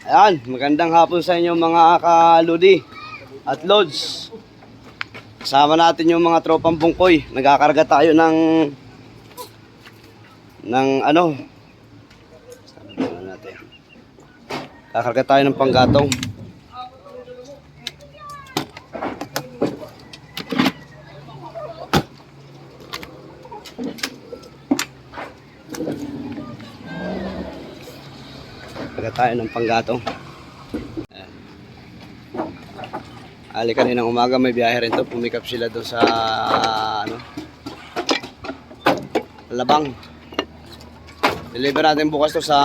Ayan, magandang hapon sa inyo mga kaludi at lods. Kasama natin yung mga tropang bungkoy. Nagkakarga tayo ng ano? Natin. Kakarga tayo ng panggatong. Karga tayo ng panggatong. Ali kaninang umaga may biyahe rin to, pumikap sila doon sa ano, Labang. Deliver natin bukas to sa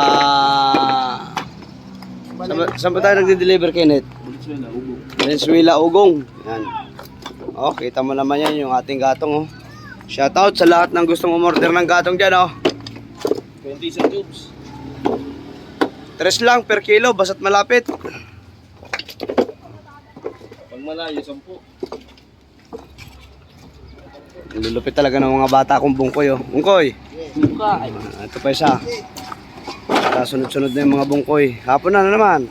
saan ba tayo nagde-deliver, Kenneth? Venezuela, Ugong. Yan. Oh, kita mo naman yan yung ating gatong, oh. Shoutout sa lahat ng gustong umorder ng gatong dyan, oh. 20 tubes. 3 lang per kilo, basta't malapit. Malayo, 10. Lulupit talaga ng mga bata kong bungkoy, oh. Bungkoy. Ito pa isa. Sunod-sunod na yung mga bungkoy. Hapon na naman.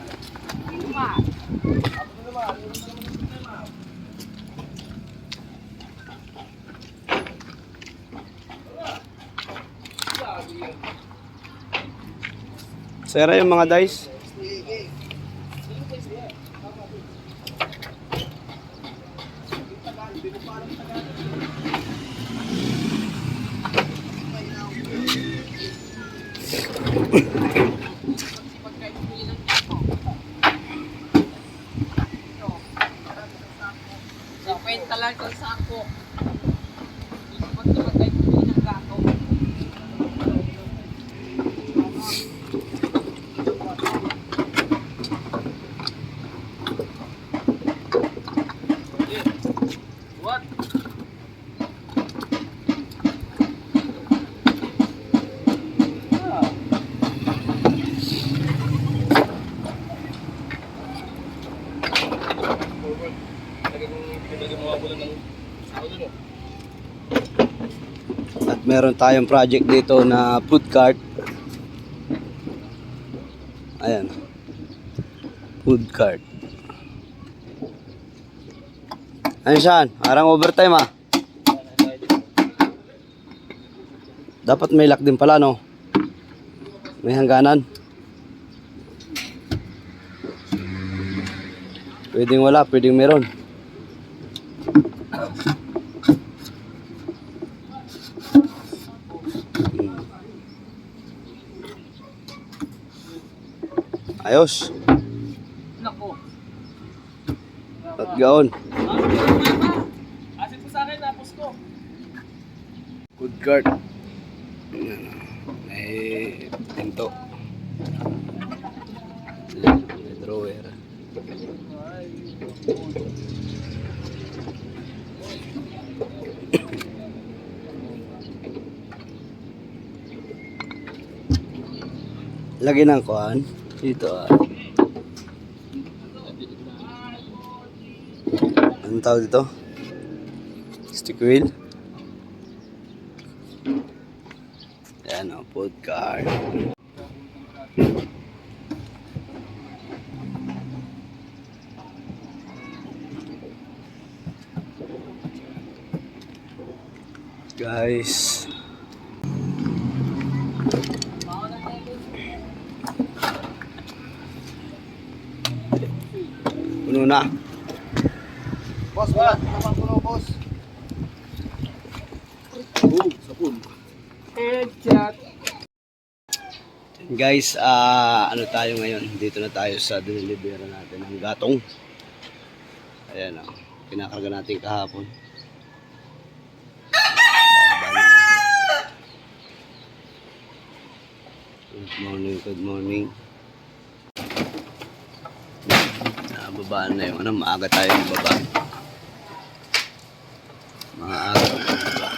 Sera yung mga dice. So, kwenta lang kung saan ko. Magtulog kayo pili ng gato. What? At meron tayong project dito na food cart. Ayan. Food cart. Ayun saan? Parang overtime, ah. Dapat may lock din pala, no? May hangganan. Pwedeng wala, pwedeng meron. Ayos. Nako. At gaon. Asin po sa akin, tapos ko. Food cart. Ayan, may pinto. May drawer. Lagi ng kuhan. Dito, ah. Anong tawag dito? Stick wheel. Ayan, oh, food cart. Guys. Puno na. Boss, wala. Naman puno, boss. Sa pool. Headshot. Guys, ano tayo ngayon? Dito na tayo sa dinilibera natin ng gatong. Ayan, oh. Pinakarga natin kahapon. Good morning, good morning. Babaan na yung ano, maaga tayo baba. Maaga baba.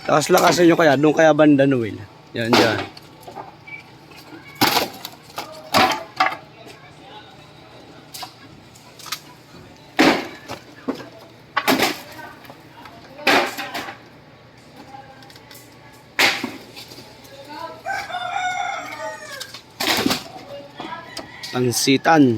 Tapos lakasan nyo kaya, doon kaya banda Noel. Yan, yan. Pansitan.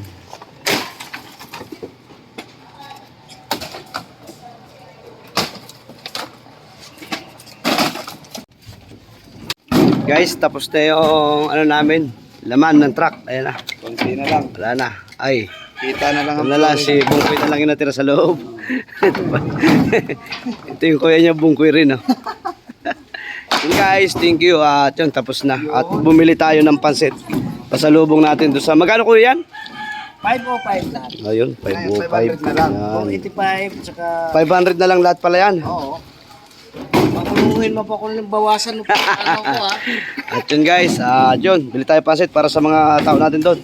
Guys, tapos na yung ano namin, laman ng truck. Ayan na. Konti na lang. Wala na. Ay, Kita na lang ito na lang, si Bungkoy na lang yung natira sa loob. Ito yung kuya niya, Bungkoy rin. Oh. Yun guys, thank you. At yun, tapos na. At bumili tayo ng pansit. Pasalubong natin doon sa... Magkano kuya yan? 505 lahat. Ayun, 505. 500 na lang. Yan. 485, tsaka... 500 na lang lahat pala yan. Oo. Makuluhin mo pa kung bawasan mo pa ano ko ha. At yun guys, yun, bili tayo pansit para sa mga tao natin doon.